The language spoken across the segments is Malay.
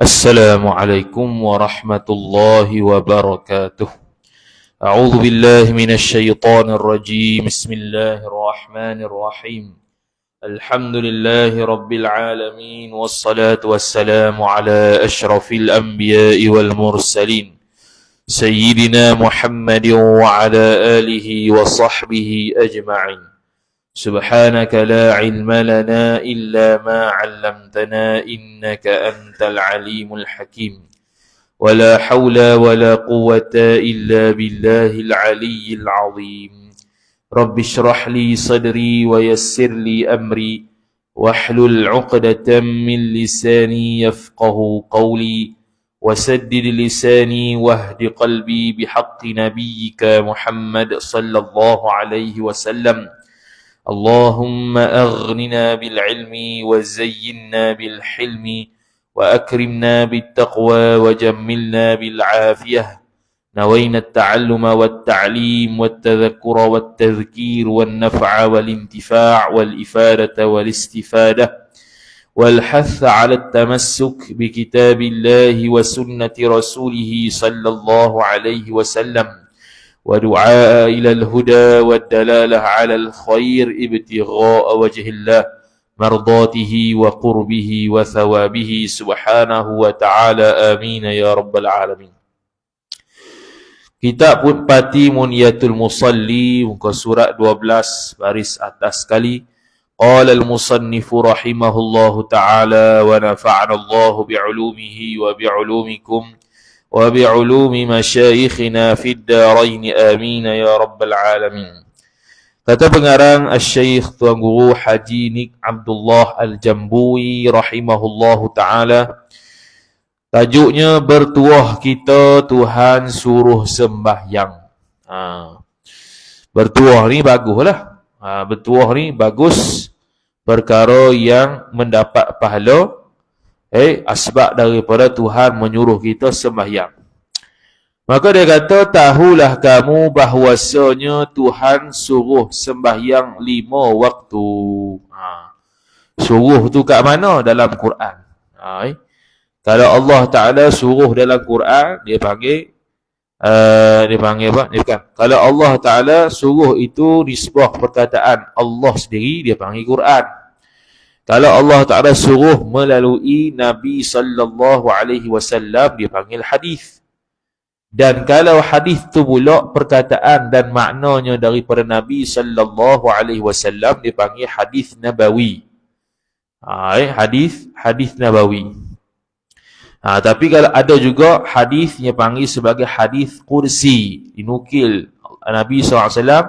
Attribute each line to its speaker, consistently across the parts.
Speaker 1: السلام عليكم ورحمة الله وبركاته. أعوذ بالله من الشيطان الرجيم. بسم الله الرحمن الرحيم. الحمد لله رب العالمين، والصلاة والسلام على أشرف الأنبياء والمرسلين سيدنا محمد وعلى آله وصحبه أجمعين. سبحانك لا علم لنا إلا ما علمتنا إنك أنت العليم الحكيم. ولا حول ولا قوة إلا بالله العلي العظيم. رب اشرح لي صدري ويسر لي أمري واحلل عقدة من لساني يفقه قولي وسدد لساني واهد قلبي بحق نبيك محمد صلى الله عليه وسلم. اللهم أغننا بالعلم وزينا بالحلم وأكرمنا بالتقوى وجملنا بالعافية. نوينا التعلم والتعليم والتذكر والتذكير والنفع والانتفاع والإفادة والاستفادة والحث على التمسك بكتاب الله وسنة رسوله صلى الله عليه وسلم، ودعاء إلى الهدى والدلالة على الخير ابتغاء وجه الله مرضاته وقربه وثوابه سبحانه وتعالى. آمين يا رب العالمين. Kitab Pati Muniyatul Musalli, muka surat 12 baris atas sekali. Qala al-musannifu rahimahullahu ta'ala wa nafa'ana Allahu bi'ulumihi wa bi'ulumikum wa bi'ulumi masyayikhina fid darain amin ya rabbal alamin. Kata pengarang Asy-Syaikh Tuan Guru Haji Nik Abdullah Al-Jambui rahimahullahu ta'ala, tajuknya bertuah kita Tuhan suruh sembahyang. Bertuah ni baguslah. Bertuah ni bagus, perkara yang mendapat pahala asbab daripada Tuhan menyuruh kita sembahyang. Maka dia kata, tahulah kamu bahwasanya Tuhan suruh sembahyang 5 waktu. Suruh tu kat mana? Dalam Quran. Kalau Allah Ta'ala suruh dalam Quran, dia panggil apa? Kalau Allah Ta'ala suruh itu nisbah perkataan Allah sendiri, dia panggil Quran. Kalau Allah Ta'ala suruh melalui Nabi sallallahu alaihi wasallam, dia panggil hadis. Dan kalau hadis tu pula perkataan dan maknanya daripada Nabi sallallahu alaihi wasallam, dia panggil hadis nabawi. Hadis nabawi. Tapi kalau ada juga hadis yang panggil sebagai hadis kursi, dinukil Nabi sallallahu alaihi wasallam,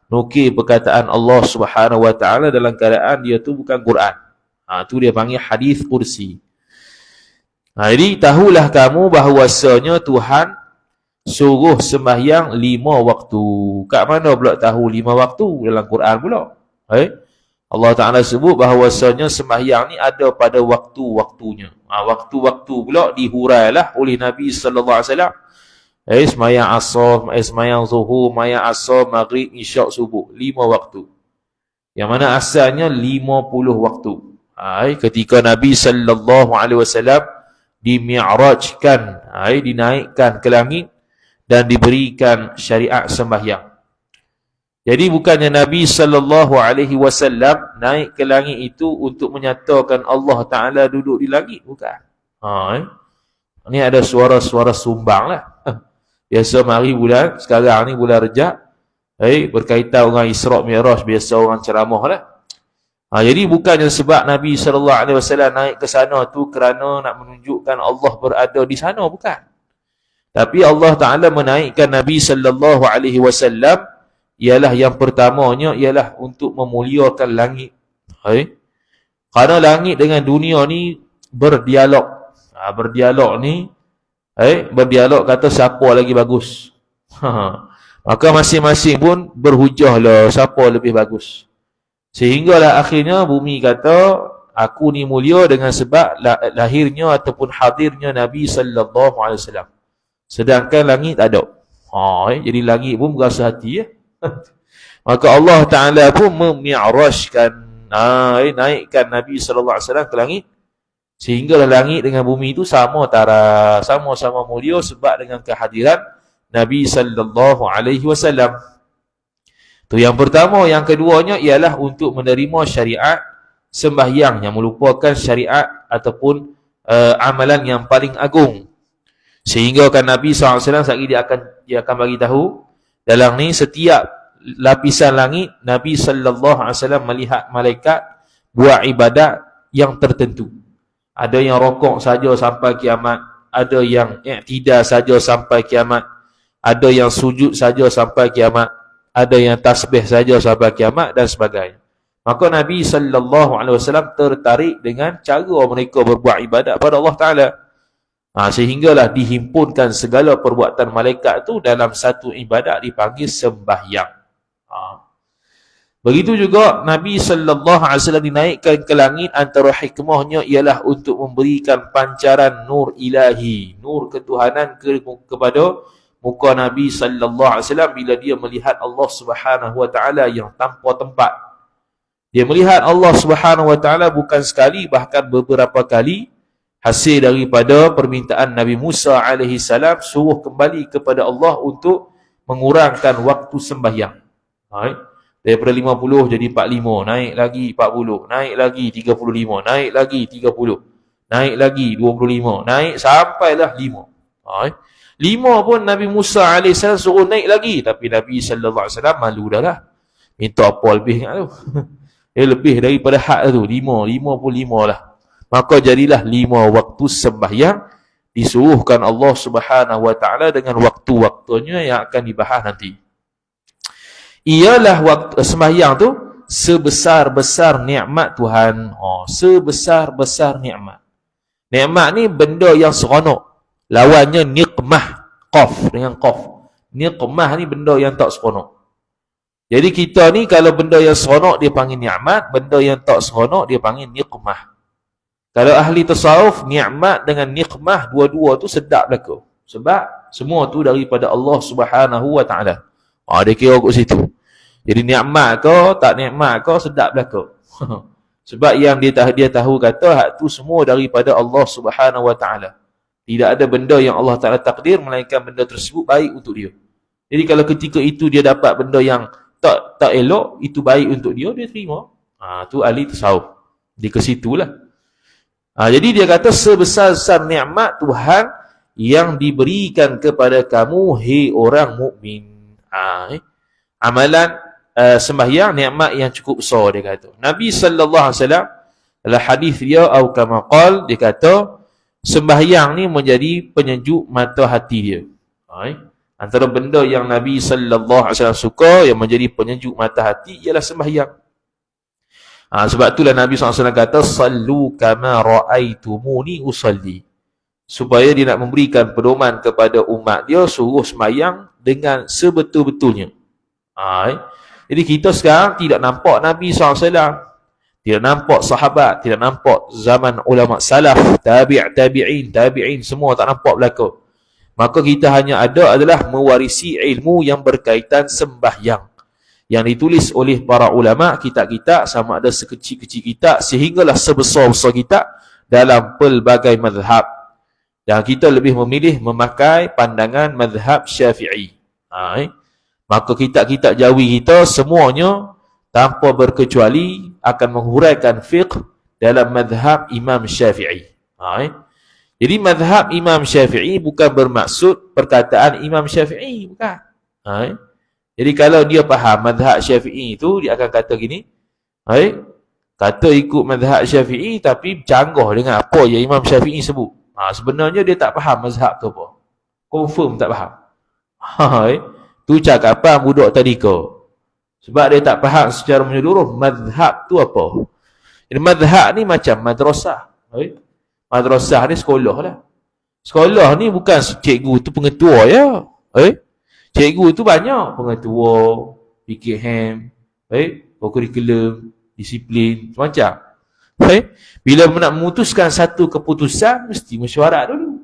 Speaker 1: nukil perkataan Allah Subhanahu wa taala dalam keadaan dia tu bukan Quran. Tu dia panggil hadis kursi. Jadi tahulah kamu bahawasanya Tuhan suruh sembahyang 5 waktu. Kat mana pula tahu 5 waktu? Dalam Quran pula. Allah Ta'ala sebut bahawasanya sembahyang ni ada pada waktu-waktunya. Waktu-waktu pula dihurailah oleh Nabi sallallahu alaihi wasallam. Sembahyang asar, sembahyang zuhur, sembahyang asar, maghrib, isyak, subuh. 5 waktu. Yang mana asalnya 50 waktu. Ketika Nabi sallallahu alaihi wasallam dimi'rajkan, dinaikkan ke langit dan diberikan syariat sembahyang. Jadi bukannya Nabi sallallahu alaihi wasallam naik ke langit itu untuk menyatakan Allah Ta'ala duduk di langit, bukan. Ini ada suara-suara sumbang lah. Biasa mari bulan, sekarang ni bulan Rejab, berkaitan dengan Isra' Mi'raj, biasa orang ceramah lah. Jadi bukannya sebab Nabi sallallahu alaihi wasallam naik ke sana tu kerana nak menunjukkan Allah berada di sana, bukan. Tapi Allah Ta'ala menaikkan Nabi sallallahu alaihi wasallam ialah yang pertamanya ialah untuk memuliakan langit. Kerana langit dengan dunia ni berdialog. Berdialog ni berdialog kata siapa lagi bagus. Maka masing-masing pun berhujah lah siapa lebih bagus. Sehinggalah akhirnya bumi kata aku ni mulia dengan sebab lahirnya ataupun hadirnya Nabi sallallahu alaihi wasallam. Sedangkan langit tak ada. Jadi langit pun berasa hati ya. Maka Allah Ta'ala pun memi'rajkan, naikkan Nabi sallallahu alaihi wasallam ke langit Sehinggalah langit dengan bumi itu sama-sama mulia sebab dengan kehadiran Nabi sallallahu alaihi wasallam. Tu yang pertama. Yang keduanya ialah untuk menerima syariat sembahyang yang melupakan syariat ataupun amalan yang paling agung. Sehingga kan Nabi SAW sekali dia akan bagi tahu dalam ni setiap lapisan langit Nabi SAW melihat malaikat buat ibadat yang tertentu. Ada yang rokok saja sampai kiamat, ada yang i'tidal saja sampai kiamat, ada yang sujud saja sampai kiamat, ada yang tasbih saja sampai kiamat dan sebagainya. Maka Nabi SAW tertarik dengan cara mereka berbuat ibadat pada Allah Ta'ala. Sehinggalah dihimpunkan segala perbuatan malaikat itu dalam satu ibadat dipanggil sembahyang. Begitu juga Nabi SAW dinaikkan ke langit, antara hikmahnya ialah untuk memberikan pancaran nur ilahi, nur ketuhanan kepada muka Nabi SAW bila dia melihat Allah Subhanahu Wa Taala yang tanpa tempat. Dia melihat Allah Subhanahu Wa Taala bukan sekali, bahkan beberapa kali, hasil daripada permintaan Nabi Musa alaihi salam suruh kembali kepada Allah untuk mengurangkan waktu sembahyang. Daripada 50 jadi 45, naik lagi 40, naik lagi 35, naik lagi 30, naik lagi 25, naik sampailah 5. 5 pun Nabi Musa AS suruh naik lagi, tapi Nabi SAW malu dah lah. Minta apa lebih kat tu. Lebih daripada had tu, 5 pun 5 lah. Maka jadilah 5 waktu sembahyang disuruhkan Allah Subhanahu Wa Taala dengan waktu-waktunya yang akan dibahas nanti. Ialah waktu sembahyang tu sebesar-besar nikmat Tuhan. Sebesar-besar nikmat. Nikmat ni benda yang seronok. Lawannya nikmah, qaf dengan qaf. Nikmah ni benda yang tak seronok. Jadi kita ni kalau benda yang seronok dia panggil nikmat, benda yang tak seronok dia panggil nikmah. Kalau ahli tasawuf, nikmat dengan nikmah dua-dua tu sedap belaka. Sebab semua tu daripada Allah Subhanahu Wa Taala. Dia kira kat situ. Jadi nikmat kau, tak nikmat kau, sedap belaka. Sebab yang dia tahu kata hak tu semua daripada Allah Subhanahu Wa Taala. Tidak ada benda yang Allah Ta'ala takdir melainkan benda tersebut baik untuk dia. Jadi kalau ketika itu dia dapat benda yang tak elok, itu baik untuk dia, dia terima. Tu ahli tasawuf. Dia ke situlah. Jadi dia kata sebesar-besar nikmat Tuhan yang diberikan kepada kamu, hei orang mukmin. Amalan sembahyang nikmat yang cukup besar, dia kata. Nabi SAW dalam hadis dia atau kama qal, dia kata sembahyang ni menjadi penyejuk mata hati dia. Antara benda yang Nabi SAW suka yang menjadi penyejuk mata hati ialah sembahyang. Sebab itulah Nabi SAW kata sallu kama ra'aitumuni usalli. Supaya dia nak memberikan pedoman kepada umat dia, suruh sembahyang dengan sebetul-betulnya. Jadi kita sekarang tidak nampak Nabi SAW, tidak nampak sahabat, tidak nampak zaman ulama salaf, tabi'in, semua tak nampak belaka. Maka kita hanya ada adalah mewarisi ilmu yang berkaitan sembahyang yang ditulis oleh para ulama, kitab-kitab sama ada sekecil-kecil kitab sehinggalah sebesar-besar kitab dalam pelbagai mazhab. Dan kita lebih memilih memakai pandangan mazhab Syafi'i. Maka kitab-kitab jawi kita semuanya tanpa berkecuali akan menghuraikan fiqh dalam mazhab Imam Syafi'i. Jadi mazhab Imam Syafi'i bukan bermaksud perkataan Imam Syafi'i, bukan. Jadi kalau dia faham mazhab Syafi'i itu, dia akan kata gini, kata ikut mazhab Syafi'i tapi canggah dengan apa yang Imam Syafi'i sebut. Sebenarnya dia tak faham mazhab tu apa. Confirm tak faham. Tu cakapan budak tadika. Sebab dia tak faham secara menyeluruh mazhab tu apa. Jadi mazhab ni macam madrasah. Madrasah ni sekolah lah. Sekolah ni bukan cikgu tu pengetua ya. Cikgu tu banyak, pengetua, PKM, kurikulum, disiplin, macam. Bila nak memutuskan satu keputusan, mesti mesyuarat dulu.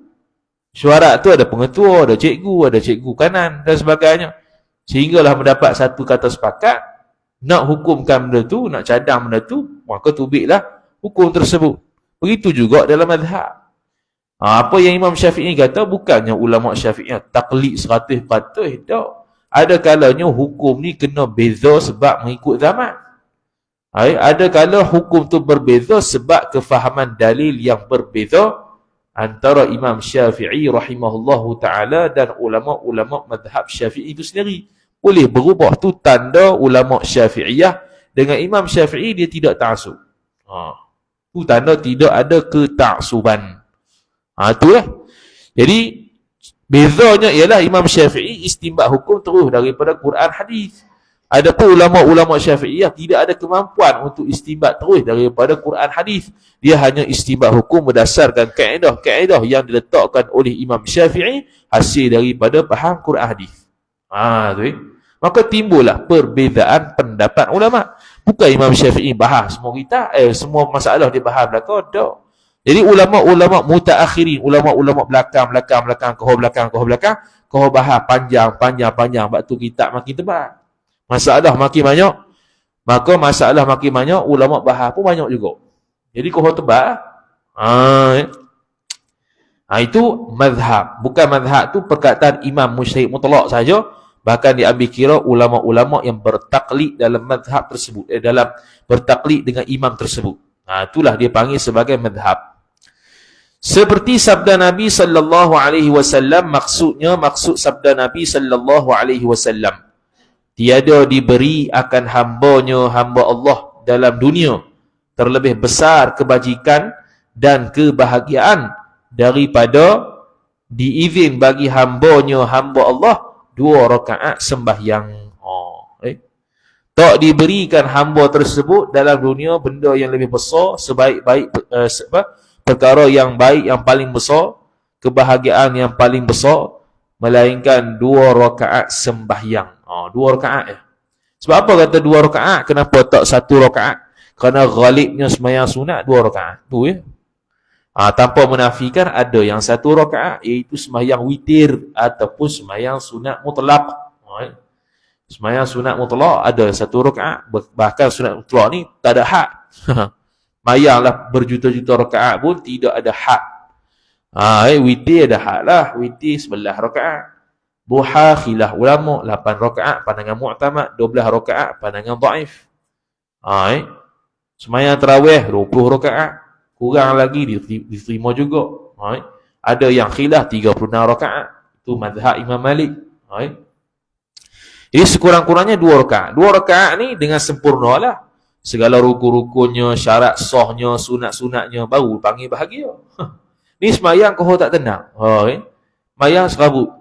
Speaker 1: Mesyuarat tu ada pengetua, ada cikgu kanan dan sebagainya. Sehinggalah mendapat satu kata sepakat, nak hukumkan benda tu, nak cadang benda tu, maka tubiklah hukum tersebut. Begitu juga dalam mazhab. Apa yang Imam Syafi'i kata, bukannya ulama Syafi'i taklid 100% tak. Ada kalanya hukum ni kena beza sebab mengikut zaman. Ada kala hukum tu berbeza sebab kefahaman dalil yang berbeza antara Imam Syafi'i rahimahullahu ta'ala dan ulama-ulama mazhab Syafi'i itu sendiri. Boleh berubah. Tu tanda ulama Syafi'iyah dengan Imam Syafi'i dia tidak ta'asub. Tu tanda tidak ada ketaksuban. Itulah. Jadi bezanya ialah Imam Syafi'i istinbat hukum terus daripada Quran hadis. Adapun ulama-ulama Syafi'iyah tidak ada kemampuan untuk istinbat terus daripada Quran hadis. Dia hanya istinbat hukum berdasarkan kaedah-kaedah yang diletakkan oleh Imam Syafi'i hasil daripada faham Quran hadis. Maka timbullah perbezaan pendapat ulama. Bukan Imam Syafi'i bahas semua kita, semua masalah dia bahas belakang, tak. Jadi ulama-ulama mutaakhirin, ulama-ulama belakang, kau bahas panjang, waktu kitab makin tebal. Masalah makin banyak, maka masalah makin banyak, ulama bahas pun banyak juga. Jadi kau tebal. Itu mazhab. Bukan mazhab tu perkataan imam mujtahid mutlak saja, bahkan diambil kira ulama-ulama yang bertaklid dalam mazhab tersebut, dalam bertaklid dengan imam tersebut. Itulah dia panggil sebagai mazhab. Seperti sabda Nabi sallallahu alaihi wasallam, maksud sabda Nabi sallallahu alaihi wasallam, tiada diberi akan hamba Allah dalam dunia terlebih besar kebajikan dan kebahagiaan daripada diizin bagi hamba Allah 2 rakaat sembahyang. Tak diberikan hamba tersebut dalam dunia benda yang lebih besar, sebaik-baik perkara yang baik yang paling besar, kebahagiaan yang paling besar, melainkan 2 rakaat sembahyang. 2 rakaat. Sebab apa kata 2 rakaat? Kenapa tak 1 rakaat? Kerana ghalibnya sembahyang sunat 2 rakaat. Tu ya. Tanpa menafikan ada yang 1 rakaat, iaitu sembahyang witir ataupun sembahyang sunat mutlak. Sembahyang sunat mutlak ada 1 rakaat. Bahkan sunat mutlak ni tak ada had. Mayanglah berjuta-juta rakaat pun tidak ada had. Witir ada had lah. Witir 11 rakaat. Duha khilaf ulama 8 rakaat pandangan mu'tamad, 12 rakaat pandangan dhaif. Sembahyang tarawih 20 rakaat. Kurang lagi diterima juga. Ada yang khilaf 36 rakaat. Itu mazhab Imam Malik. Jadi sekurang-kurangnya 2 rakaat. 2 rakaat ni dengan sempurna lah. Segala rukun-rukunnya, syarat sahnya, sunat-sunatnya, baru panggil bahagia. Ni sembahyang kau tak tenang. Sembahyang serabut.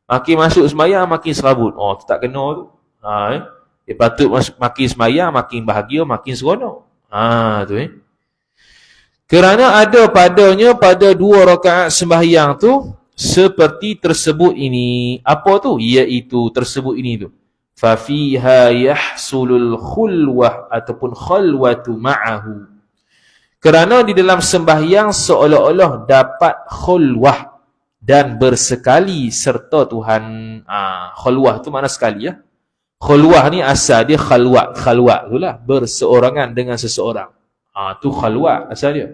Speaker 1: Makin masuk sembahyang makin serabut. Tu tak kena tu. Dia patut makin sembahyang makin bahagia, makin seronok. Tu Kerana ada padanya pada 2 rakaat sembahyang tu seperti tersebut ini. Apa tu? Iaitu tersebut ini tu. Fa fiha yahsulul khulwah ataupun khalwatu ma'ahu. Kerana di dalam sembahyang seolah-olah dapat khulwah dan bersekali serta Tuhan. Khulwah tu makna sekali ya. Khulwah ni asal dia khalwat itulah, berseorangan dengan seseorang. Tu khalwat asal dia.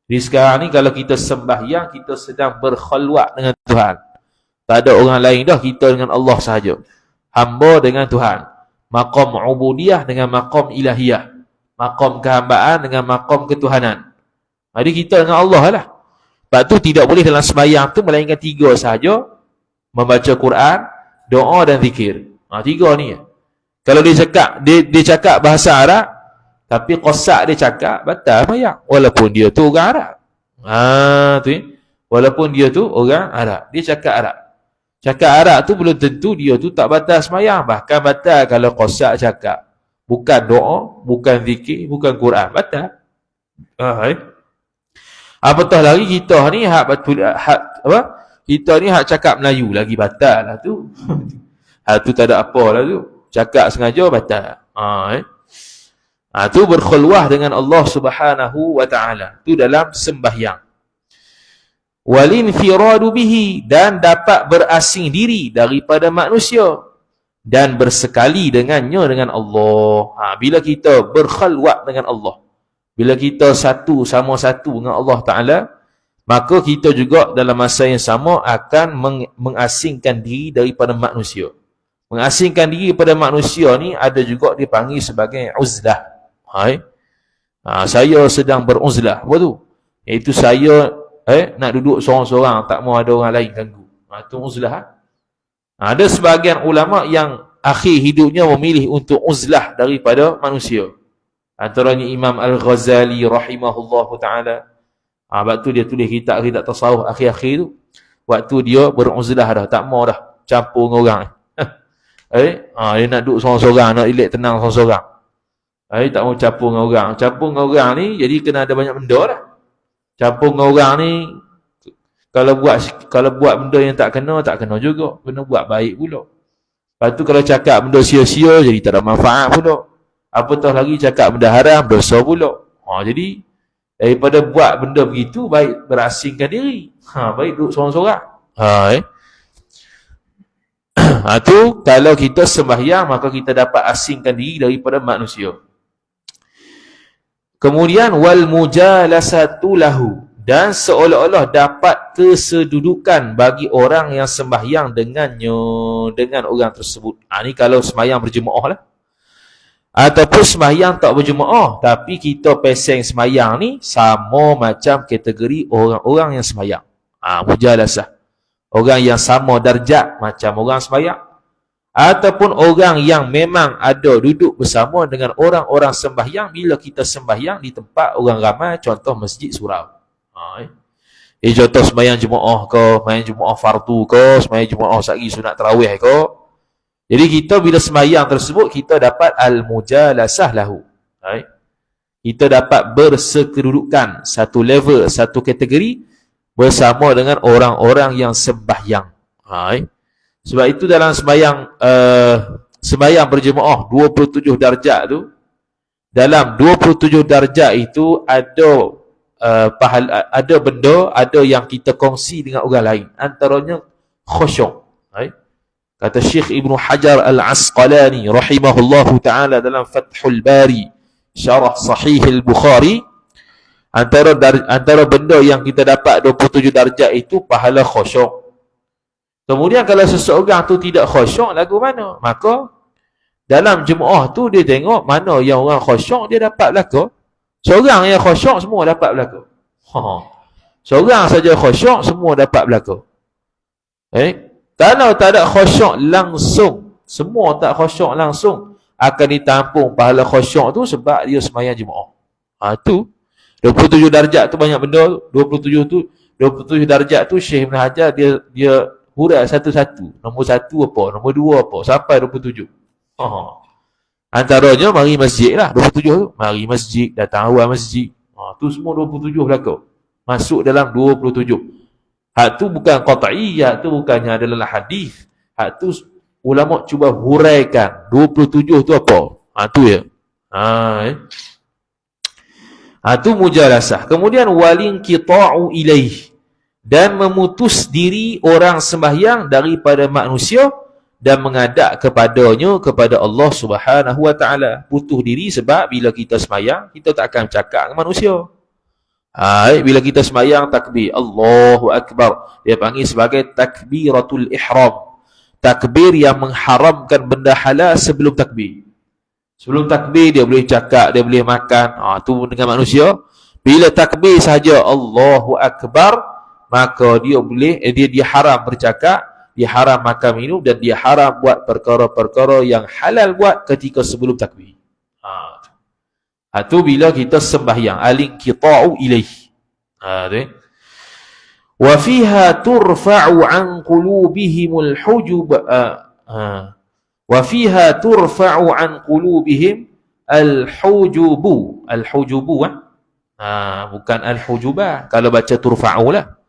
Speaker 1: Jadi sekarang ni kalau kita sembahyang, kita sedang berkhalwat dengan Tuhan. Tak ada orang lain dah, kita dengan Allah sahaja. Hamba dengan Tuhan. Maqam ubudiyah dengan maqam ilahiyah. Maqam kehambaan dengan maqam ketuhanan. Jadi kita dengan Allah lah. Sebab tu tidak boleh dalam sembahyang tu melainkan 3 sahaja. Membaca Quran, doa dan zikir. 3 ni. Kalau dia cakap bahasa Arab, tapi qasak dia cakap, batal sembahyang. Walaupun dia tu orang Arab. Walaupun dia tu orang Arab. Dia cakap Arab. Cakap Arab tu belum tentu dia tu tak batal sembahyang. Bahkan batal kalau qasak cakap. Bukan doa, bukan zikir, bukan Quran. Batal. Apatah lagi kita ni kita ni hak cakap Melayu lagi batal lah tu. Tu tak ada apa lah tu. Cakap sengaja batal. Tu berkhulwah dengan Allah Subhanahu wa ta'ala. Tu dalam sembahyang. Walinfiradu bihi, dan dapat berasing diri daripada manusia dan bersekali dengannya dengan Allah. Bila kita berkhalwat dengan Allah, Bila kita sama satu dengan Allah Ta'ala, maka kita juga dalam masa yang sama akan mengasingkan diri daripada manusia. Mengasingkan diri daripada manusia ni ada juga dipanggil sebagai uzlah. Saya sedang beruzlah. Apa tu? Iaitu saya nak duduk seorang-seorang, tak mau ada orang lain ganggu. Itu uzlah. Ada sebahagian ulama yang akhir hidupnya memilih untuk uzlah daripada manusia. Antaranya Imam Al-Ghazali rahimahullahu ta'ala. Waktu dia tulis kitab tasawuf akhir-akhir tu, waktu dia beruzlah dah, tak mau dah campur dengan orang. Dia nak duduk seorang-seorang, nak relax tenang seorang-seorang. Tak mau campur dengan orang. Campur dengan orang ni, jadi kena ada banyak benda dah. Campur dengan orang ni, kalau buat benda yang tak kena juga. Kena buat baik pula. Lepas tu kalau cakap benda sia-sia, jadi tak ada manfaat pula. Apatah lagi cakap benda haram, dosa pula. Jadi, daripada buat benda begitu, baik berasingkan diri. Baik duduk seorang-seorang. Tu kalau kita sembahyang, maka kita dapat asingkan diri daripada manusia. Kemudian wal mujalasatu lahu, dan seolah-olah dapat kesedudukan bagi orang yang sembahyang dengannya, dengan orang tersebut. Ni kalau sembahyang berjemaah lah. Ataupun sembahyang tak berjemaah, tapi kita peseng sembahyang ni sama macam kategori orang-orang yang sembahyang. Mujalasah. Orang yang sama darjat macam orang sembahyang. Ataupun orang yang memang ada duduk bersama dengan orang-orang sembahyang bila kita sembahyang di tempat orang ramai, contoh masjid surau. Contoh sembahyang jemaah ke, sembahyang jemaah fardu ke, sembahyang jemaah sehari sunat tarawih ke. Jadi kita bila sembahyang tersebut, kita dapat al-mujalasah lahu. Kita dapat bersekedudukan, satu level, satu kategori bersama dengan orang-orang yang sembahyang. Sebab itu dalam sembahyang berjemaah 27 darjat tu, dalam 27 darjat itu ada ada benda, ada yang kita kongsi dengan orang lain. Antaranya khusyuk. Kata Syekh Ibn Hajar Al-Asqalani rahimahullahu ta'ala dalam Fathul Bari Syarah Sahih Al-Bukhari, antara benda yang kita dapat 27 darjat itu pahala khusyuk. Kemudian kalau seseorang tu tidak khusyuk, lagu mana? Maka dalam jemaah tu dia tengok mana yang orang khusyuk, dia dapat belaka. Seorang yang khusyuk, semua dapat belaka. Seorang saja khusyuk, semua dapat belaka. Kalau tak ada khusyuk langsung, semua tak khusyuk langsung, akan ditampung pahala khusyuk tu sebab dia sembahyang jemaah. Tu 27 darjat tu banyak benda. 27 darjat tu Syekh Ibn Hajar dia hurai satu-satu. Nombor 1 apa, nombor 2 apa, sampai 27. Antaranya mari masjid lah 27 tu. Mari masjid, datang awal masjid. Tu semua 27 belaka. Masuk dalam 27. Hak tu bukan qat'i, hak tu bukannya adalah hadis. Hak tu ulama cuba huraikan 27 tu apa. Tu ya. Tu mujalasah. Kemudian walin qita'u ilaih, dan memutus diri orang sembahyang daripada manusia dan menghadap kepadanya, kepada Allah Subhanahu wa ta'ala. Putus diri sebab bila kita sembahyang, kita tak akan cakap dengan manusia. Bila kita sembahyang takbir Allahu Akbar, dia panggil sebagai takbiratul ihram. Takbir yang mengharamkan benda halal sebelum takbir. Sebelum takbir dia boleh cakap, dia boleh makan. Tu dengan manusia. Bila takbir saja Allahu Akbar, maka dia boleh, dia haram bercakap, dia haram makan minum, dan dia haram buat perkara-perkara yang halal buat ketika sebelum takbir. Tu bila kita sembahyang, al-inqita'u ilaih. Wa fiha turfa'u an qulubihimul hujub. Wa fiha turfa'u an qulubihim al-hujubu. Al-hujubu bukan al-hujubah. Kalau baca turfa'u lah.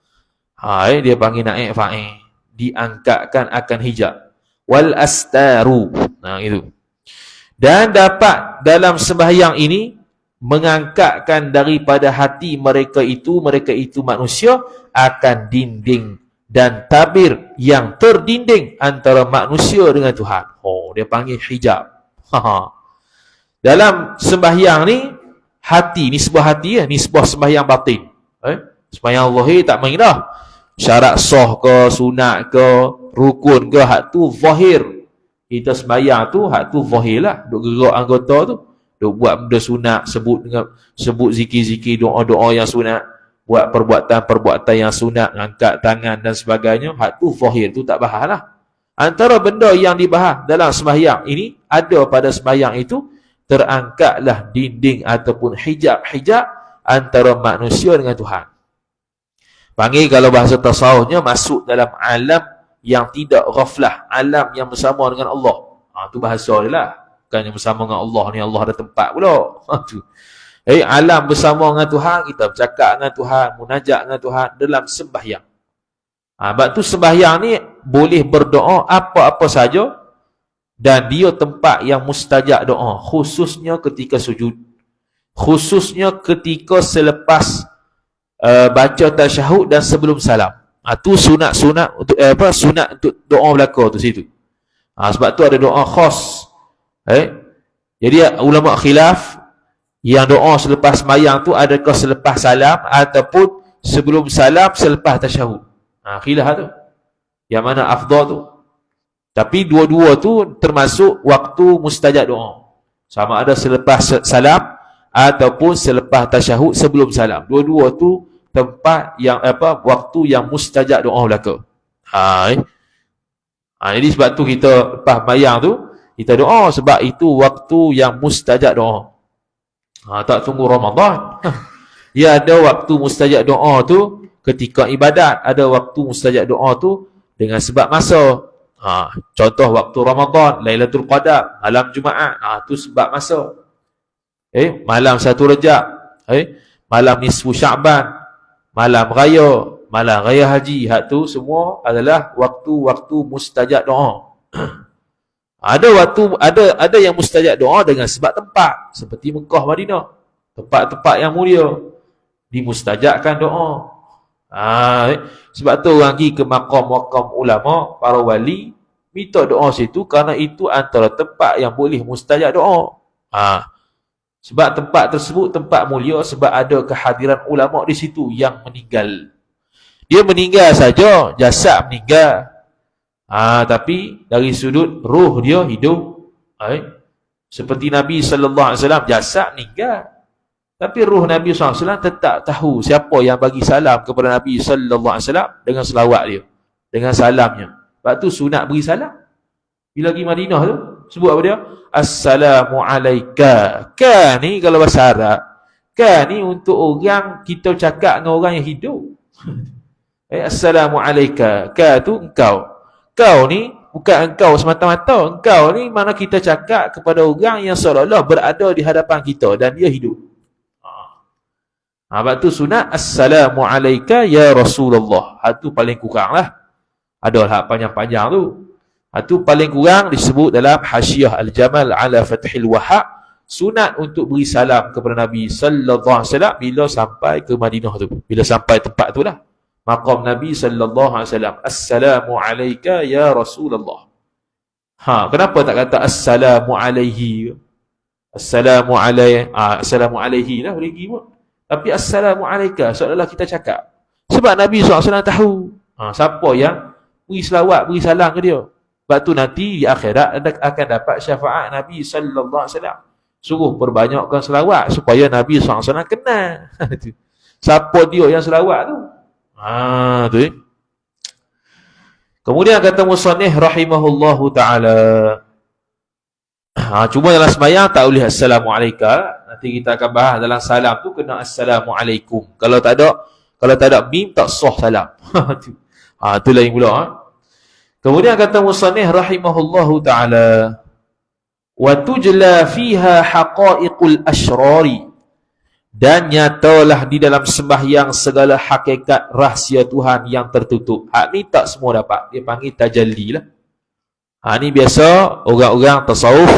Speaker 1: Dia panggil naik fa'il. Diangkatkan akan hijab. Wal astaru. Itu. Dan dapat dalam sembahyang ini mengangkatkan daripada hati mereka itu manusia, akan dinding dan tabir yang terdinding antara manusia dengan Tuhan. Dia panggil hijab. Dalam sembahyang ni, hati, nisbah hati nisbah sembahyang batin. Sembahyang zahir tak main dah. Syarat sah ke, sunat ke, rukun ke, hak tu zahir. Kita sembahyang tu, hak tu zahir lah. Duk gerak anggota tu. Duk buat benda sunat, sebut zikir-zikir, doa-doa yang sunat, buat perbuatan-perbuatan yang sunat, angkat tangan dan sebagainya. Hak tu zahir tu tak bahas lah. Antara benda yang dibahas dalam sembahyang ini, ada pada sembahyang itu, terangkatlah dinding ataupun hijab-hijab antara manusia dengan Tuhan. Panggil kalau bahasa tasawufnya, masuk dalam alam yang tidak ghaflah, alam yang bersama dengan Allah. Tu bahasa dia lah. Bukannya bersama dengan Allah ni, Allah ada tempat pula. Alam bersama dengan Tuhan, kita bercakap dengan Tuhan, munajat dengan Tuhan dalam sembahyang. Sebab tu sembahyang ni boleh berdoa apa-apa saja, dan dia tempat yang mustajab doa, khususnya ketika sujud, khususnya ketika selepas baca tasyahud dan sebelum salam. Tu sunat untuk sunat untuk doa belaka tu situ. Sebab tu ada doa khas. Jadi ulama khilaf yang doa selepas sembahyang tu adakah selepas salam ataupun sebelum salam selepas tasyahud. Khilaf tu. Yang mana afdal tu. Tapi dua-dua tu termasuk waktu mustajab doa. Sama ada selepas salam ataupun selepas tasyahud sebelum salam. Dua-dua tu tempat yang waktu yang mustajab doa belaka. Jadi sebab tu kita lepas bayang tu kita doa, sebab itu waktu yang mustajab doa. Tak tunggu Ramadan. Ya, ada waktu mustajab doa tu ketika ibadat, ada waktu mustajab doa tu dengan sebab masa. Contoh waktu Ramadan, Lailatul Qadar, malam Jumaat, tu sebab masa. Malam 1 Rejab, malam nisfu Sya'ban, malam raya haji, hak tu semua adalah waktu-waktu mustajab doa. Ada yang mustajab doa dengan sebab tempat, seperti Mekah, Madinah, tempat-tempat yang mulia dimustajabkan doa. Sebab tu orang pergi ke makam-makam ulama, para wali, minta doa situ, kerana itu antara tempat yang boleh mustajab doa. Sebab tempat tersebut tempat mulia, sebab ada kehadiran ulama di situ yang meninggal. Dia meninggal saja, jasad meninggal. Tapi dari sudut ruh dia hidup. Seperti Nabi sallallahu alaihi wasallam, jasad meninggal, tapi ruh Nabi sallallahu alaihi wasallam tetap tahu siapa yang bagi salam kepada Nabi sallallahu alaihi wasallam dengan selawat dia, dengan salamnya. Sebab tu sunat beri salam. Bila pergi Madinah tu, sebut apa dia? Assalamu alaika. Kan ni kalau bahasa Arab, kan ni untuk orang kita cakap dengan orang yang hidup. Assalamu alaika. Ka tu engkau. Kau ni bukan engkau semata-mata. Engkau ni mana kita cakap kepada orang yang seolah-olah berada di hadapan kita dan dia hidup. Sebab tu sunat Assalamu alaika ya Rasulullah. Itu paling kurang lah. Ada hak panjang-panjang tu. Itu paling kurang disebut dalam Hasyiah Al-Jamal ala Fathil Wahhab. Sunat untuk beri salam kepada Nabi sallallahu alaihi wasallam bila sampai ke Madinah tu. Bila sampai tempat tu lah, maqam Nabi sallallahu alaihi wasallam. Assalamu alaika ya Rasulullah. Kenapa tak kata assalamu alaihi? Assalamu alaihi lah boleh pergi pun. Tapi assalamu alaika seolah-olah kita cakap. Sebab Nabi SAW tahu siapa yang beri selawat, beri salam ke dia. Sebab tu nanti di akhirat akan dapat syafaat Nabi SAW. Suruh perbanyakkan selawat supaya Nabi SAW kenal. Siapa dia yang selawat tu? Tu. Kemudian kata musannif rahimahullahu ta'ala, cuma dalam sembahyang tak boleh assalamualaikum. Nanti kita akan bahas dalam salam tu kena assalamualaikum. Kalau tak ada mim tak sah salam. Tu lain pula. Kemudian kata musannif rahimahullahu ta'ala, wa tujla fiha haqa'iqul asyrari, dan nyatalah di dalam sembahyang segala hakikat rahsia Tuhan yang tertutup. Hak ni tak semua dapat. Dia panggil tajalli lah. Ni biasa orang-orang tasawuf,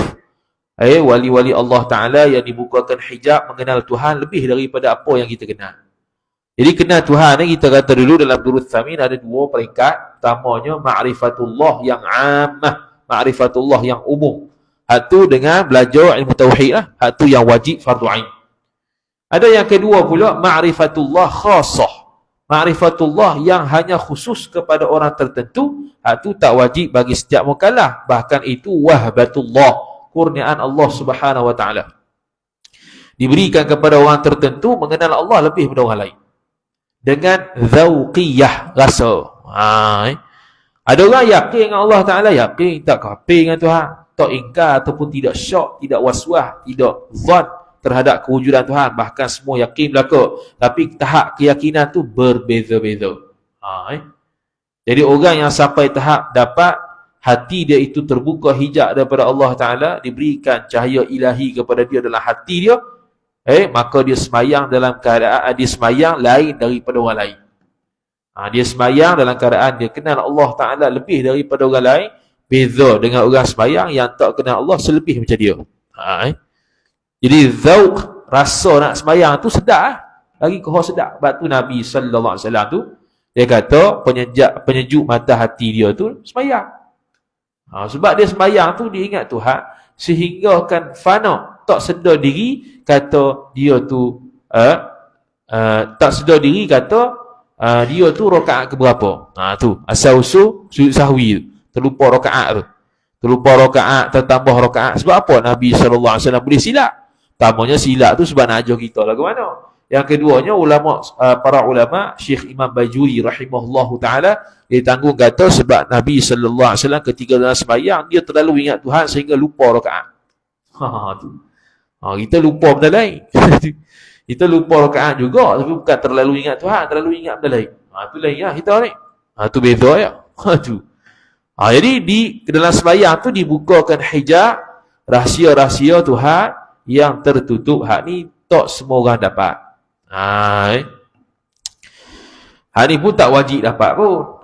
Speaker 1: wali-wali Allah Ta'ala yang dibukakan hijab mengenal Tuhan lebih daripada apa yang kita kenal. Jadi kenal Tuhan ni kita kata dulu dalam Durrus Tsamin ada dua peringkat. Pertamanya ma'rifatullah yang ammah, ma'rifatullah yang umum. Hak tu dengan belajar ilmu tauhid lah. Hak tu yang wajib fardu ain. Ada yang kedua pula, ma'rifatullah khassah. Ma'rifatullah yang hanya khusus kepada orang tertentu, itu tak wajib bagi setiap mukallaf. Bahkan itu wahbatullah, kurniaan Allah Subhanahu wa taala. Diberikan kepada orang tertentu mengenal Allah lebih daripada orang lain. Dengan zauqiyah, rasa. Ada orang yakin dengan Allah Ta'ala, yakin, tak kafir dengan Tuhan, tak ingkar ataupun tidak syak, tidak waswah, tidak zon terhadap kewujudan Tuhan, bahkan semua yakin belaka. Tapi tahap keyakinan tu berbeza-beza. Jadi orang yang sampai tahap dapat hati dia itu terbuka hijab daripada Allah Ta'ala, diberikan cahaya ilahi kepada dia dalam hati dia, maka dia semayang dalam keadaan dia semayang lain daripada orang lain. Dia semayang dalam keadaan dia kenal Allah Ta'ala lebih daripada orang lain, beza dengan orang semayang yang tak kenal Allah selebih macam dia. Jadi zauq, rasa nak semayang tu sedap. Lagi kau sedap. Sebab tu Nabi SAW tu, dia kata penyejuk mata hati dia tu semayang. Sebab dia semayang tu dia ingat Tuhan, sehingga kan fana, tak sedar diri kata dia tu tak sedar diri kata dia tu rakaat ke berapa. Tu asal-usul sujud sahwi, terlupa rakaat tu. Terlupa rakaat, tertambah rakaat. Sebab apa Nabi SAW boleh silap? Pertamanya silap tu sebab nak ajar kita lah ke mana. Yang keduanya, para ulama, Syekh Imam Bajuri rahimahullahu ta'ala, dia tanggung kata sebab Nabi SAW ketika dalam sembahyang, dia terlalu ingat Tuhan sehingga lupa rakaat. Kita lupa benda lain. Kita lupa rakaat juga, tapi bukan terlalu ingat Tuhan, terlalu ingat benda lain. Itu lain lah kita ni. Itu beza ya. Jadi di dalam sembahyang tu dibukakan hijab, rahsia-rahsia Tuhan yang tertutup. Hak ni tak semua orang dapat. Hak ni pun tak wajib dapat pun.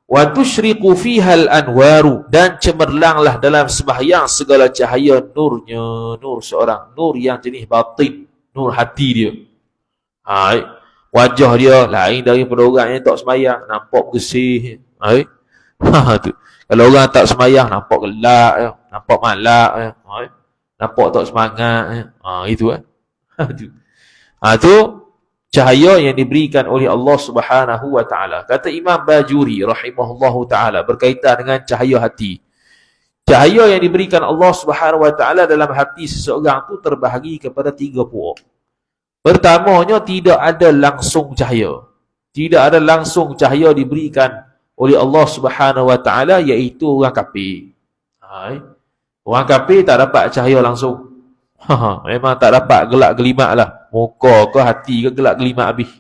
Speaker 1: Wa tusyriqu fiha al-anwaru, dan cemerlanglah dalam sembahyang segala cahaya nurnya, nur seorang, nur yang jenis batin, nur hati dia. Wajah dia lain daripada orang yang tak sembahyang, nampak bersih. Tu. Kalau orang tak sembahyang nampak gelap, nampak malak, nampak tak semangat. Itu kan. Tu cahaya yang diberikan oleh Allah Subhanahu wa taala. Kata Imam Bajuri rahimahullahu taala berkaitan dengan cahaya hati. Cahaya yang diberikan Allah Subhanahu wa taala dalam hati seseorang tu terbahagi kepada 3 puak. Pertamanya, tidak ada langsung cahaya. Tidak ada langsung cahaya diberikan oleh Allah Subhanahu wa taala, iaitu orang kafir. Orang kafir tak dapat cahaya langsung. Memang tak dapat gelak gelimat lah. Muka ke hati ke gelak gelimat habis.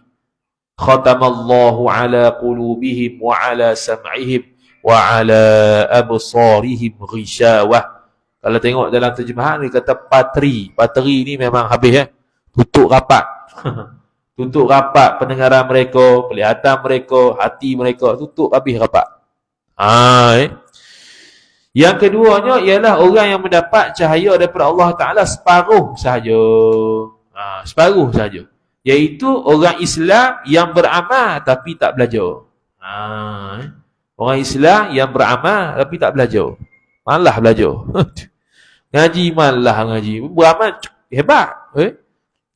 Speaker 1: Khatamallahu ala qulubihim wa ala sam'ihim wa ala absarihim ghishawah. Kalau tengok dalam terjemahan dia kata patri. Patri ni memang habis tutup rapat. Tutup rapat pendengaran mereka, penglihatan mereka, hati mereka tutup habis rapat. Yang keduanya ialah orang yang mendapat cahaya daripada Allah Ta'ala separuh sahaja. Separuh sahaja. Iaitu orang Islam yang beramal tapi tak belajar. Orang Islam yang beramal tapi tak belajar. Malah belajar. Ngaji malah ngaji. Beramal hebat.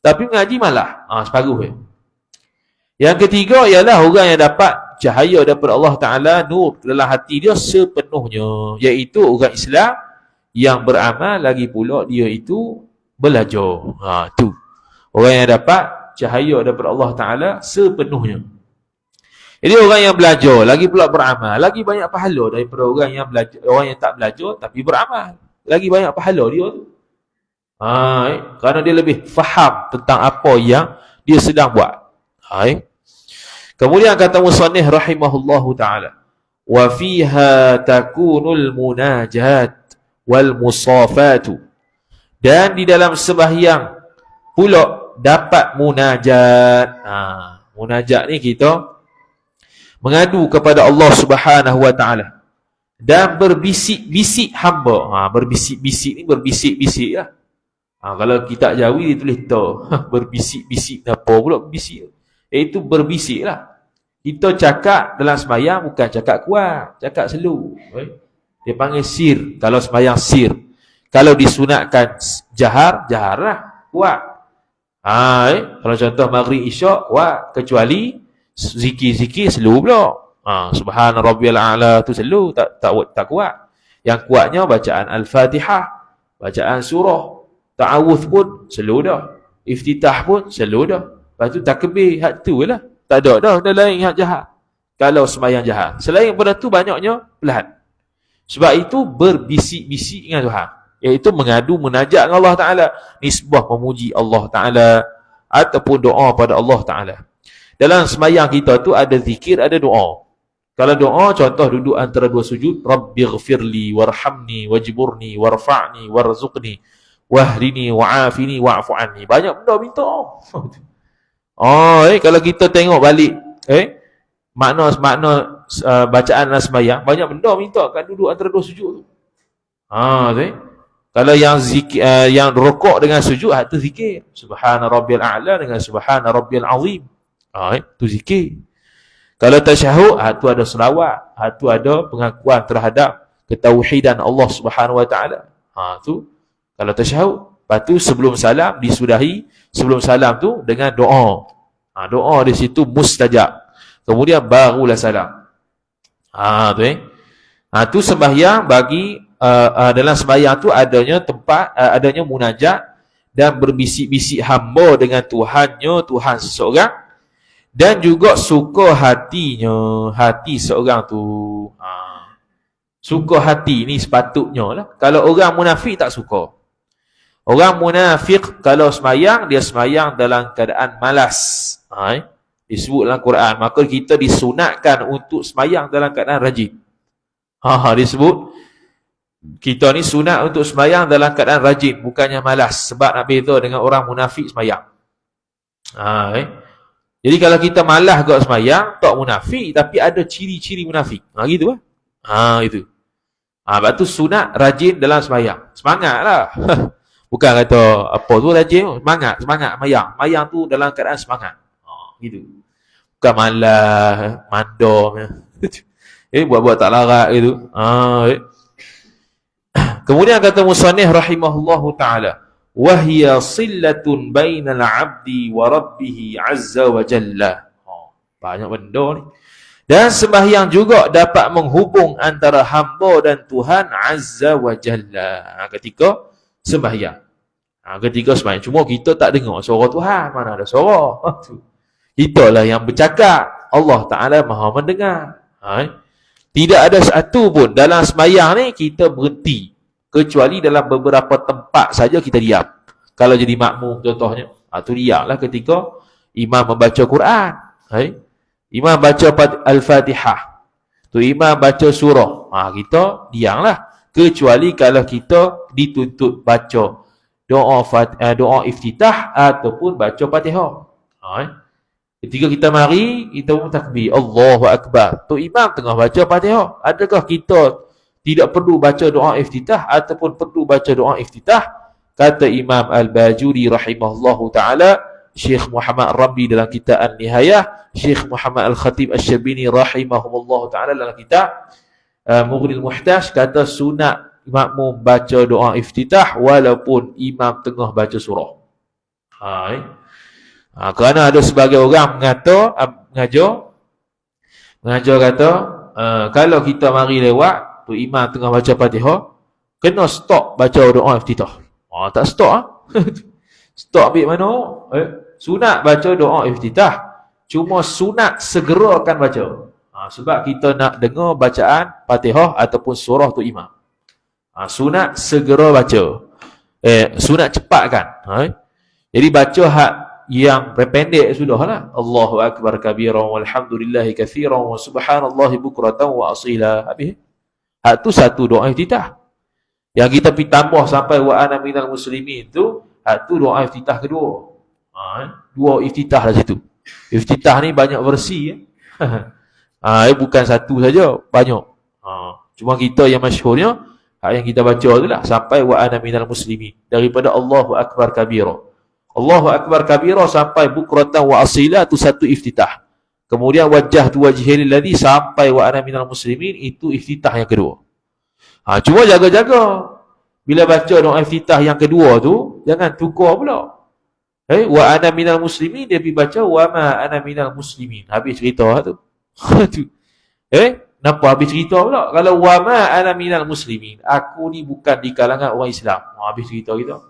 Speaker 1: Tapi mengaji malah. Separuh. Yang ketiga ialah orang yang dapat cahaya daripada Allah Ta'ala, nur dalam hati dia sepenuhnya, iaitu orang Islam yang beramal lagi pula dia itu belajar. Tu orang yang dapat cahaya daripada Allah Ta'ala sepenuhnya. Jadi orang yang belajar lagi pula beramal, lagi banyak pahala daripada orang yang belajar, orang yang tak belajar tapi beramal. Lagi banyak pahala dia tu. Kerana dia lebih faham tentang apa yang dia sedang buat. Kemudian kata musannif rahimahullahu ta'ala, wa fiha takunul munajat wal musafatu, dan di dalam sembahyang pula dapat munajat. Munajat ni kita mengadu kepada Allah Subhanahu wa ta'ala dan berbisik-bisik hamba. Berbisik-bisik ni berbisik-bisik lah. Kalau kitab Jawi dia tulis to. Berbisik-bisik apa pula berbisik? Itu berbisik lah. Kita cakap dalam sembahyang bukan cakap kuat, cakap slow. Dia panggil sir. Kalau sembahyang sir. Kalau disunatkan jahar, jahar lah, kuat. Kalau contoh maghrib isyak kuat, kecuali zikir-zikir slow pula. Subhana rabbiyal a'la tu slow, tak kuat. Yang kuatnya bacaan al-Fatihah, bacaan surah, ta'awudz pun slow dah. Iftitah pun slow dah. Lepas tu takbir, hak tu lah. Tak ada dah lain hak jahat. Kalau sembahyang jahat. Selain daripada tu banyaknya perlahan. Sebab itu berbisik-bisik dengan Tuhan. Iaitu mengadu munajat dengan Allah Ta'ala. Nisbah memuji Allah Ta'ala. Ataupun doa pada Allah Ta'ala. Dalam sembahyang kita tu ada zikir, ada doa. Kalau doa, contoh duduk antara dua sujud. Rabbighfirli warhamni wajburni warfa'ni warzuqni wahdini wa'afini wa'fu'anni. Banyak benda minta. Kalau kita tengok balik makna bacaan dalam sembahyang, banyak benda minta kat duduk antara dua sujud tu. Kalau yang zikir, yang rukuk dengan sujud, tu zikir. Subhana rabbiyal a'la dengan subhana rabbiyal azim. Tu zikir. Kalau tasyahud, tu ada selawat, tu ada pengakuan terhadap ketauhidan Allah Subhanahu wa taala. Tu kalau tasyahud. Lepas tu sebelum salam disudahi, sebelum salam tu dengan doa. Doa di situ mustajab. Kemudian barulah salam. Tu sembahyang bagi dalam sembahyang tu adanya tempat, adanya munajat dan berbisik-bisik hamba dengan Tuhannya, Tuhan seseorang, dan juga suka hatinya, hati seorang tu. Suka hati ni sepatutnya lah. Kalau orang munafik tak suka. Orang munafik kalau sembahyang, dia sembahyang dalam keadaan malas. Disebut dalam Quran, maka kita disunatkan untuk sembahyang dalam keadaan rajin. Disebut kita ni sunat untuk sembahyang dalam keadaan rajin, bukannya malas. Sebab nak beza dengan orang munafik sembahyang. Jadi kalau kita malas kat sembahyang, tak munafik, tapi ada ciri-ciri munafik. Gitu lah. Itu. Lepas tu sunat rajin dalam sembahyang. Semangatlah. Bukan kata apa tu rajin, semangat sembahyang. Sembahyang tu dalam keadaan semangat. Gitu. Bukan malas, mandor. Buat-buat tak larat gitu. Kemudian kata musannif rahimahullahu ta'ala, wahya sillatun bainal abdi wa rabbih azza wa jalla. Banyak benda ni. Dan sembahyang juga dapat menghubung antara hamba dan Tuhan azza wa jalla. Ketika sembahyang. Ketika sembahyang. Cuma kita tak dengar suara Tuhan. Mana ada suara. Italah yang bercakap. Allah Ta'ala maha mendengar. Tidak ada satu pun dalam sembahyang ni kita berhenti. Kecuali dalam beberapa tempat saja kita diam. Kalau jadi makmum contohnya, tu diamlah ketika imam membaca Quran. Imam baca Al-Fatihah. Tu imam baca surah. Kita diamlah. Kecuali kalau kita dituntut baca doa iftitah ataupun baca Fatihah. Ketika kita mari, kita pun takbir. Allahu Akbar. Tu imam tengah baca Fatihah. Adakah kita tidak perlu baca doa iftitah ataupun perlu baca doa iftitah? Kata Imam Al-Bajuri rahimahullahu ta'ala, Syekh Muhammad Rambi dalam kitab An-Nihayah, Syekh Muhammad Al-Khatib Asy-Syabini rahimahullahu ta'ala dalam kitab Mughnil Muhtaj, kata sunat makmum baca doa iftitah walaupun imam tengah baca surah. Kerana ada sebagai orang mengajar kata, kalau kita mari lewat tu imam tengah baca Fatihah, kena stop baca doa iftitah. Tak stop. Stop ambil mana? Sunat baca doa iftitah. Cuma sunat segera akan baca. Sebab kita nak dengar bacaan Fatihah ataupun surah tu imam. Sunat segera baca. Sunat cepatkan. Jadi baca hak yang pendek sudahlah. Allahu Akbar kabiran walhamdulillahi katsiran wa subhanallahi bukratan wa asila. Habis. Hak tu satu doa iftitah. Yang kita pergi tambah sampai wa ana minal muslimin tu, hak tu doa iftitah kedua. Dua iftitah lah situ. Iftitah ni banyak versi. Bukan satu saja, banyak. Cuma kita yang masyhurnya, hak yang kita baca tu lah, sampai wa ana minal muslimin. Daripada Allahu Akbar kabira. Allahu Akbar kabira sampai bukratan wa asila, tu satu iftitah. Kemudian wajah tu wajhil ladzi sampai wa ana minal muslimin, itu iftitah yang kedua. Cuma jaga-jaga. Bila baca doa iftitah yang kedua tu, jangan tukar pula. Wa ana minal muslimin, dia pergi baca wa ma ana minal muslimin. Habis cerita tu. Tu. Kenapa habis cerita pula? Kalau wa ma ana minal muslimin, aku ni bukan di kalangan orang Islam. Habis cerita kita.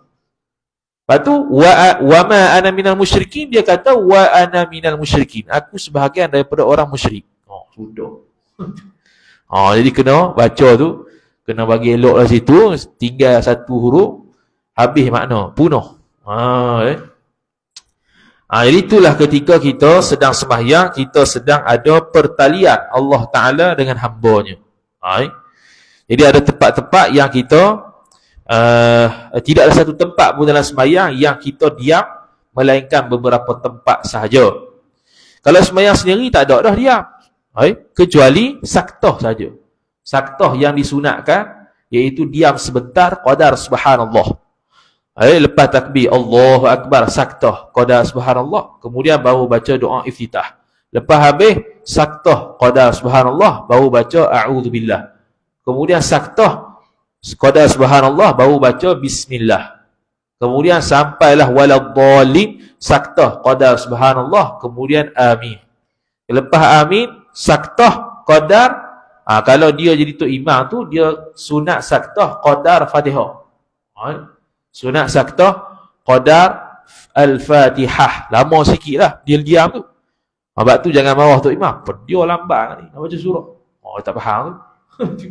Speaker 1: Lepas tu wa ma ana minal musyrikin, dia kata wa ana minal musyrikin. Aku sebahagian daripada orang musyrik. Sudah. Jadi kena baca tu, kena bagi elok lah situ, tinggal satu huruf, habis makna, punuh. Jadi itulah ketika kita sedang sembahyang, kita sedang ada pertalian Allah Ta'ala dengan hamba-Nya. Jadi ada tempat-tempat yang kita tidak ada satu tempat pun dalam sembahyang yang kita diam, melainkan beberapa tempat sahaja. Kalau sembahyang sendiri tak ada dah diam. Kecuali saktah saja. Saktah yang disunatkan iaitu diam sebentar, qadar subhanallah. Lepas takbir Allahu Akbar, saktah qadar subhanallah, kemudian baru baca doa iftitah. Lepas habis saktah qadar subhanallah, baru baca a'udzubillah. Kemudian saktah qadar subhanallah, baru baca bismillah. Kemudian sampailah waladhdallin, saktah qadar subhanallah, kemudian amin. Lepas amin, saktah qadar, kalau dia jadi tok imam tu, dia sunat saktah qadar Fatihah. Sunat saktah qadar Al-Fatihah. Lama sikit lah dia diam tu. Sebab tu jangan marah tok imam, dia lambat ni nak baca surah. Tak faham tu.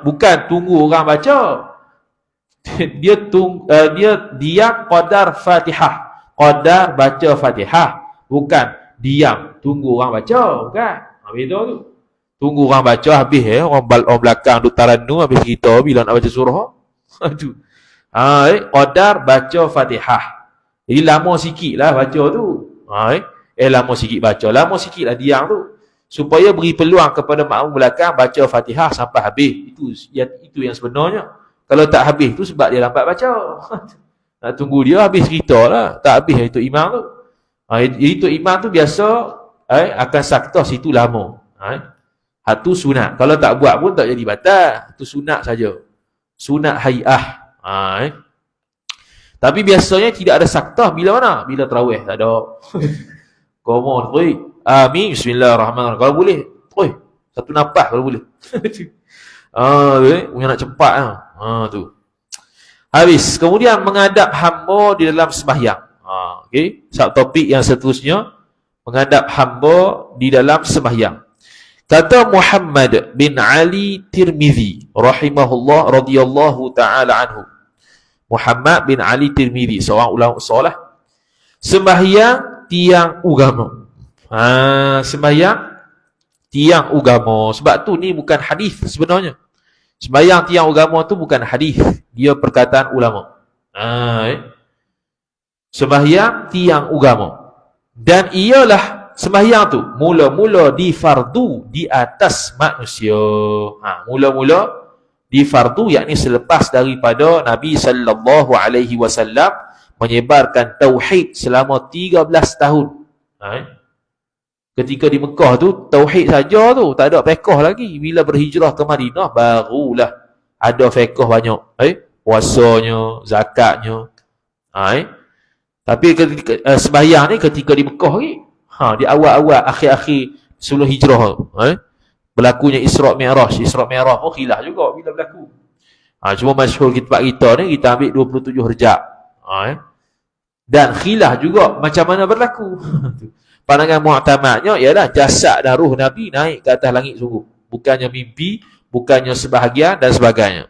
Speaker 1: Bukan tunggu orang baca. Dia diam qadar Fatihah. Qadar baca Fatihah, bukan diam tunggu orang baca, bukan. Habis tu tunggu orang baca habis, orang belakang duk tarannu habis kita bila nak baca surah. Tu. Qadar baca Fatihah. Jadi lama sikit lah baca tu. Lama sikit baca, lama sikit lah diam tu, supaya beri peluang kepada makmum belakang baca Fatihah sampai habis. Itu yang sebenarnya. Kalau tak habis tu sebab dia lambat baca. Nak tunggu dia habis cerita lah. Tak habis itu imam tu. Jadi itu imam tu biasa akan saktah situ lama. Itu sunat. Kalau tak buat pun tak jadi batal. Itu sunat saja. Sunat hay'ah. Tapi biasanya tidak ada saktah bila mana? Bila tarawih tak ada. Come on, amin, bismillahirrahmanirrahim. Kalau boleh, satu nafas kalau boleh. Punya nak cepat tu. Habis. Kemudian menghadap hamba di dalam sembahyang. Subtopik yang seterusnya, menghadap hamba di dalam sembahyang. Kata Muhammad bin Ali Tirmizi rahimahullah radhiyallahu taala anhu. Muhammad bin Ali Tirmizi, seorang ulama salih. Sembahyang tiang agama. Sembahyang tiang agama. Sebab tu ni bukan hadis sebenarnya. Sembahyang tiang agama tu bukan hadis, dia perkataan ulama. Sembahyang tiang agama. Dan ialah sembahyang tu mula-mula difardu di atas manusia. Mula-mula difardu, yakni selepas daripada Nabi sallallahu alaihi wasallam menyebarkan tauhid selama 13 tahun. Ketika di Mekah tu tauhid saja tu, tak ada fiqh lagi. Bila berhijrah ke Madinah barulah ada fiqh banyak. Puasanya, zakatnya. Tapi ketika sembahyang ni ketika di Mekah lagi. Di awal-awal, akhir-akhir sebelum hijrah. Berlakunya Isra' Mi'raj. Isra' Mi'raj pun khilaf juga bila berlaku. Cuma masyhur tempat kita ni, kita ambil 27 Rejab. Dan khilaf juga macam mana berlaku. Pandangan mu'tamadnya ialah jasad dan ruh Nabi naik ke atas langit sungguh. Bukannya mimpi, bukannya sebahagian dan sebagainya.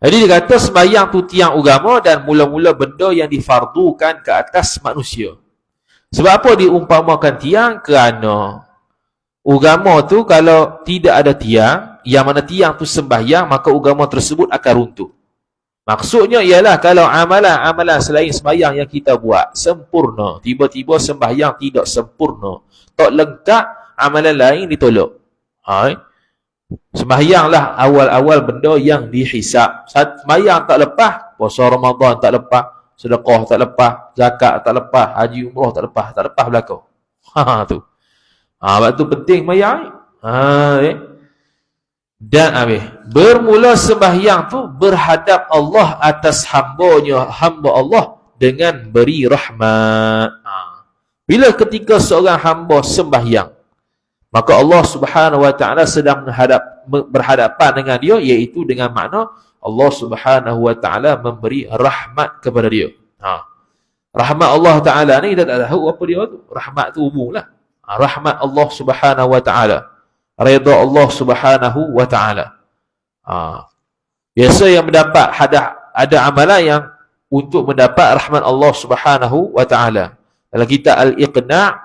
Speaker 1: Jadi dia kata sembahyang tu tiang agama dan mula-mula benda yang difardukan ke atas manusia. Sebab apa diumpamakan tiang? Kerana agama tu kalau tidak ada tiang, yang mana tiang tu sembahyang, maka agama tersebut akan runtuh. Maksudnya ialah kalau amalan-amalan selain sembahyang yang kita buat sempurna, tiba-tiba sembahyang tidak sempurna, tak lengkap, amalan lain ditolak. Sembahyanglah awal-awal benda yang dihisap. Sembahyang tak lepas, puasa Ramadan tak lepas, sedekah tak lepas, zakat tak lepas, haji umrah tak lepas belakang. Tu. Sebab tu penting sembahyang. Dan bermula sembahyang tu berhadap Allah atas hamba Allah dengan beri rahmat. Bila ketika seorang hamba sembahyang, maka Allah Subhanahu wa taala sedang berhadapan dengan dia, iaitu dengan makna Allah Subhanahu wa taala memberi rahmat kepada dia. Rahmat Allah taala ni kita tak tahu apa dia tu. Rahmat tu umumlah. Rahmat Allah Subhanahu wa taala. Redha Allah Subhanahu wa taala. Biasa yang mendapat ada amalan yang untuk mendapat rahmat Allah Subhanahu wa taala. Dalam kitab Al-Iqna'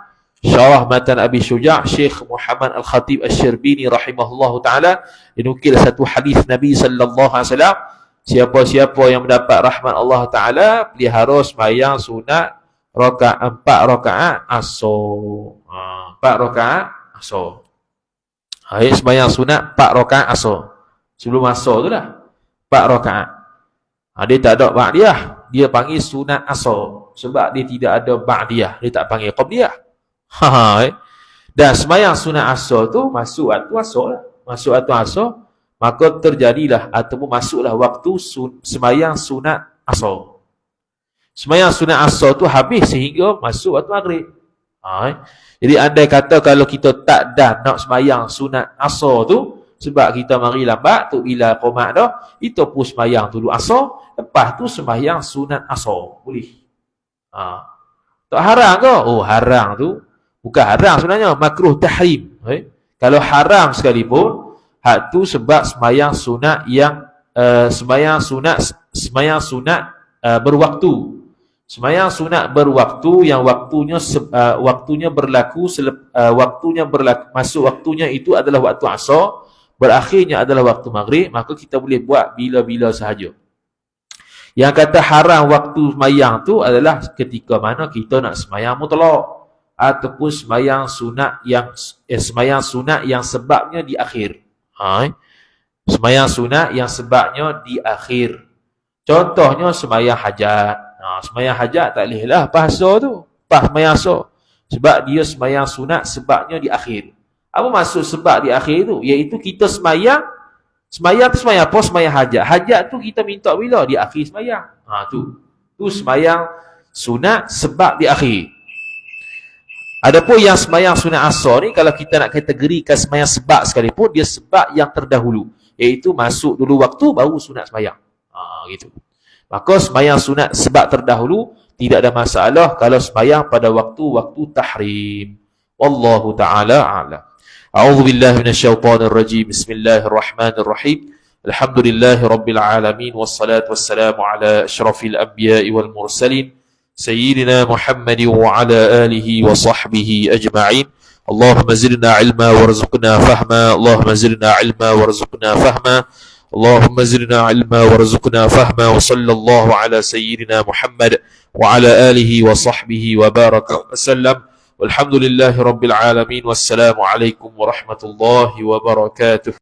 Speaker 1: Syarah Matan Abi Syuja', Syekh Muhammad Al-Khatib Asy-Syarbini rahimahullahu taala dinukil satu hadis Nabi sallallahu alaihi wasallam, siapa-siapa yang mendapat rahmat Allah taala pelihara sembahyang sunat 4 rakaat asar. 4 rakaat asar. Sembahyang sunat 4 rakaat asar. Sebelum asar tu lah 4 rakaat. Dia tak ada ba'diyah, dia panggil sunat asar. Sebab dia tidak ada ba'diyah, dia tak panggil qabliyah. Dan sembahyang sunat asar tu masuk waktu asar lah. Masuk waktu asar, maka terjadilah ataupun masuklah waktu sembahyang sunat asar. Sembahyang sunat asar tu habis sehingga masuk waktu maghrib. Jadi andai kata kalau kita tak dah nak sembahyang sunat asar tu, sebab kita mari lambat tu bila qomat dah, kita pun sembahyang dulu asar, lepas tu sembahyang sunat asar. Boleh. Tak haram ke? Oh, haram tu bukan haram sebenarnya, makruh tahrim. Kalau haram sekalipun, hak tu sebab sembahyang sunat yang sembahyang sunat berwaktu. Sembahyang sunat berwaktu yang waktunya berlaku masuk waktunya itu adalah waktu asar, berakhirnya adalah waktu maghrib, maka kita boleh buat bila-bila sahaja. Yang kata haram waktu sembahyang tu adalah ketika mana kita nak sembahyang mutlak ataupun sembahyang sunat yang sebabnya di akhir. Sembahyang sunat yang sebabnya di akhir. Contohnya sembahyang hajat. Sembahyang hajat tak boleh lah bahasa tu. Sembahyang asar. Sebab dia sembahyang sunat sebabnya di akhir. Apa maksud sebab di akhir tu? Iaitu kita sembahyang tu sembahyang apa? Sembahyang hajat. Hajat tu kita minta bila? Di akhir sembahyang. Tu sembahyang sunat sebab di akhir. Adapun yang sembahyang sunat asar ni, kalau kita nak kategorikan sembahyang sebab sekalipun, dia sebab yang terdahulu. Iaitu masuk dulu waktu baru sunat sembahyang. Gitu. Maka sembahyang sunat sebab terdahulu tidak ada masalah kalau sembahyang pada waktu-waktu tahrim. Wallahu ta'ala a'lam. A'udzu billahi minasyaitonir rajim. Bismillahirrahmanirrahim. Alhamdulillahi rabbil alamin wassalatu wassalamu ala asyrafil anbiya'i wal mursalin sayyidina Muhammadin wa ala alihi wa sahbihi ajma'in. Allahumma zidna ilma warzuqna fahma. Allahumma zidna ilma warzuqna fahma. اللهم زدنا علما وارزقنا فهما وصلى الله على سيدنا محمد وعلى آله وصحبه وبارك وسلم والحمد لله رب العالمين والسلام عليكم ورحمة الله وبركاته.